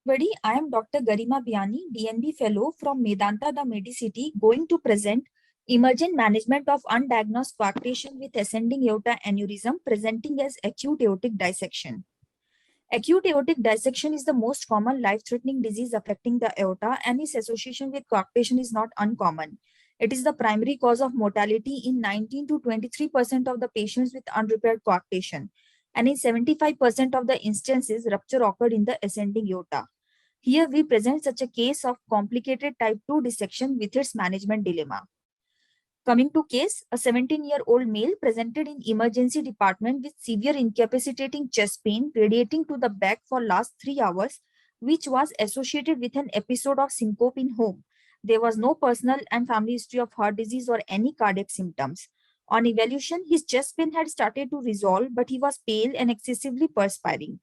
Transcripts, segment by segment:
Everybody, I am Dr. Garima Biani, DNB Fellow from Medanta, the Medicity, going to present emergent management of undiagnosed coarctation with ascending aorta aneurysm presenting as acute aortic dissection. Acute aortic dissection is the most common life-threatening disease affecting the aorta, and its association with coarctation is not uncommon. It is the primary cause of mortality in 19 to 23% of the patients with unrepaired coarctation, and in 75% of the instances, rupture occurred in the ascending aorta. Here we present such a case of complicated type 2 dissection with its management dilemma. Coming to case, a 17-year-old male presented in emergency department with severe incapacitating chest pain radiating to the back for last 3 hours, which was associated with an episode of syncope in home. There was no personal and family history of heart disease or any cardiac symptoms. On evaluation, his chest pain had started to resolve, but he was pale and excessively perspiring.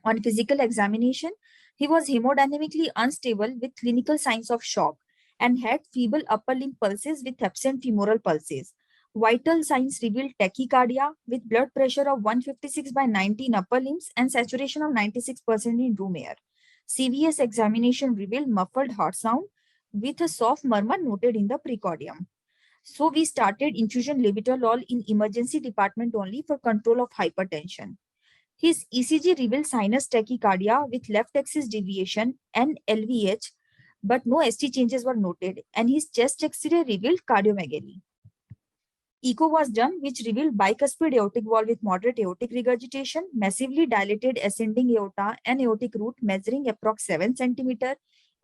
On physical examination, he was hemodynamically unstable with clinical signs of shock and had feeble upper limb pulses with absent femoral pulses. Vital signs revealed tachycardia with blood pressure of 156/90 in upper limbs and saturation of 96% in room air. CVS examination revealed muffled heart sound with a soft murmur noted in the precordium. So we started infusion labetalol in emergency department only for control of hypertension. His ECG revealed sinus tachycardia with left axis deviation and LVH, but no ST changes were noted, and his chest X-ray revealed cardiomegaly. Echo was done, which revealed bicuspid aortic wall with moderate aortic regurgitation, massively dilated ascending aorta and aortic root measuring approx 7 cm,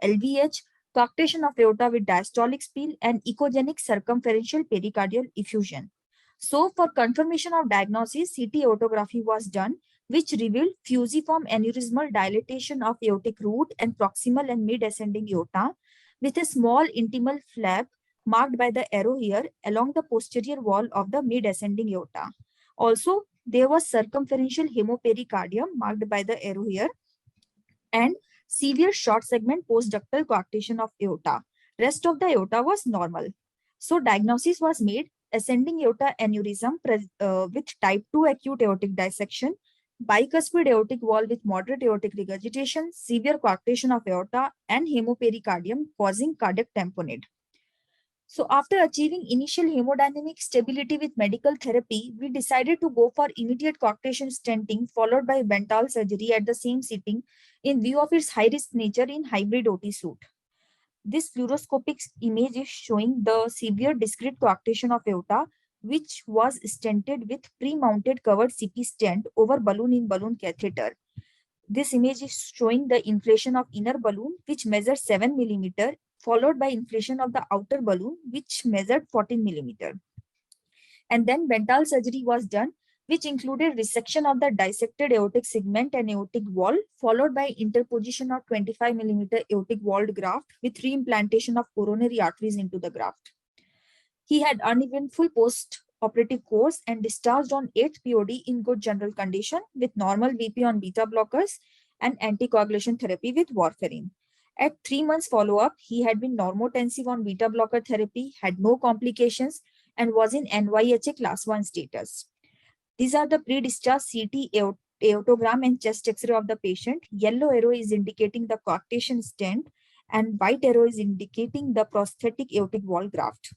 LVH, coarctation of aorta with diastolic spill, and echogenic circumferential pericardial effusion. So, for confirmation of diagnosis, CT aortography was done, which revealed fusiform aneurysmal dilatation of aortic root and proximal and mid-ascending aorta with a small intimal flap marked by the arrow here along the posterior wall of the mid-ascending aorta. Also, there was circumferential hemopericardium marked by the arrow here and severe short segment postductal coarctation of aorta. Rest of the aorta was normal. So diagnosis was made ascending aorta aneurysm with type 2 acute aortic dissection, bicuspid aortic wall with moderate aortic regurgitation, severe coarctation of aorta, and hemopericardium causing cardiac tamponade. So after achieving initial hemodynamic stability with medical therapy, we decided to go for immediate coarctation stenting followed by Bentall surgery at the same sitting in view of its high-risk nature in hybrid OT suite. This fluoroscopic image is showing the severe discrete coarctation of aorta, which was stented with pre-mounted covered CP stent over balloon-in-balloon catheter. This image is showing the inflation of inner balloon, which measures 7 mm, followed by inflation of the outer balloon, which measured 14 mm. And then Bentall surgery was done, which included resection of the dissected aortic segment and aortic wall, followed by interposition of 25 mm aortic walled graft with reimplantation of coronary arteries into the graft. He had uneventful post-operative course and discharged on 8th POD in good general condition with normal BP on beta blockers and anticoagulation therapy with warfarin. At 3 months follow-up, he had been normotensive on beta blocker therapy, had no complications, and was in NYHA class 1 status. These are the pre-discharge CT aortogram and chest X-ray of the patient. Yellow arrow is indicating the coarctation stent, and white arrow is indicating the prosthetic aortic wall graft.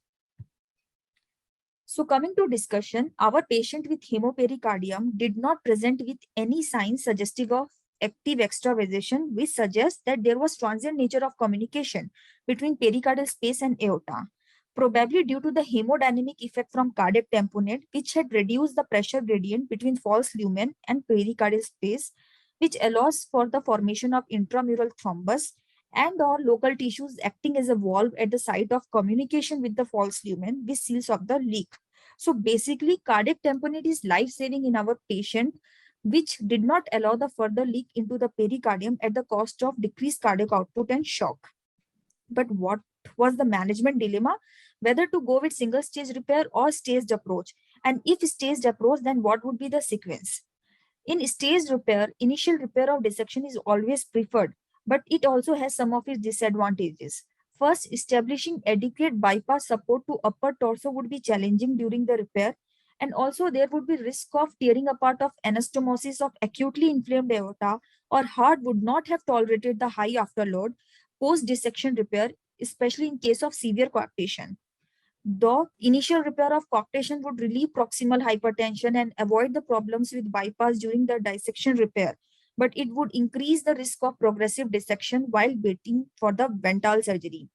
So coming to discussion, our patient with hemopericardium did not present with any signs suggestive of active extravasation, which suggests that there was transient nature of communication between pericardial space and aorta, probably due to the hemodynamic effect from cardiac tamponade, which had reduced the pressure gradient between false lumen and pericardial space, which allows for the formation of intramural thrombus and or local tissues acting as a valve at the site of communication with the false lumen, which seals off the leak. So basically, cardiac tamponade is life-saving in our patient, which did not allow the further leak into the pericardium at the cost of decreased cardiac output and shock. But what was the management dilemma? Whether to go with single stage repair or staged approach? And if staged approach, then what would be the sequence? In staged repair, initial repair of dissection is always preferred, but it also has some of its disadvantages. First, establishing adequate bypass support to upper torso would be challenging during the repair, And also there would be risk of tearing apart of anastomosis of acutely inflamed aorta, or heart would not have tolerated the high afterload post dissection repair, especially in case of severe coarctation. The initial repair of coarctation would relieve proximal hypertension and avoid the problems with bypass during the dissection repair, but it would increase the risk of progressive dissection while waiting for the ventral surgery.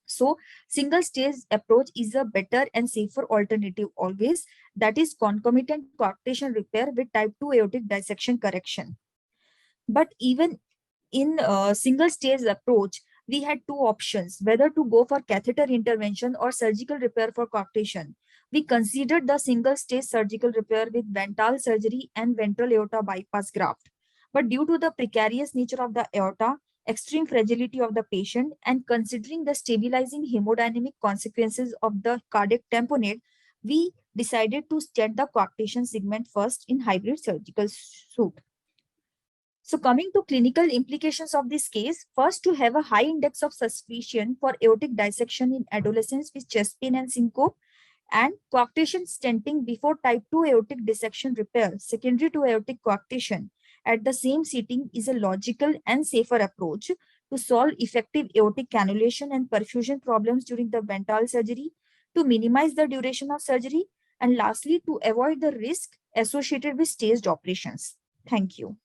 So, single stage approach is a better and safer alternative always, that is concomitant coarctation repair with type 2 aortic dissection correction. But even in a single stage approach, we had two options, whether to go for catheter intervention or surgical repair for coarctation. We considered the single stage surgical repair with ventral surgery and ventral aorta bypass graft. But due to the precarious nature of the aorta, extreme fragility of the patient, and considering the stabilizing hemodynamic consequences of the cardiac tamponade, we decided to stent the coarctation segment first in hybrid surgical suite. So coming to clinical implications of this case, first, to have a high index of suspicion for aortic dissection in adolescents with chest pain and syncope, and coarctation stenting before type 2 aortic dissection repair secondary to aortic coarctation at the same sitting is a logical and safer approach to solve effective aortic cannulation and perfusion problems during the ventral surgery, to minimize the duration of surgery, and lastly, to avoid the risk associated with staged operations. Thank you.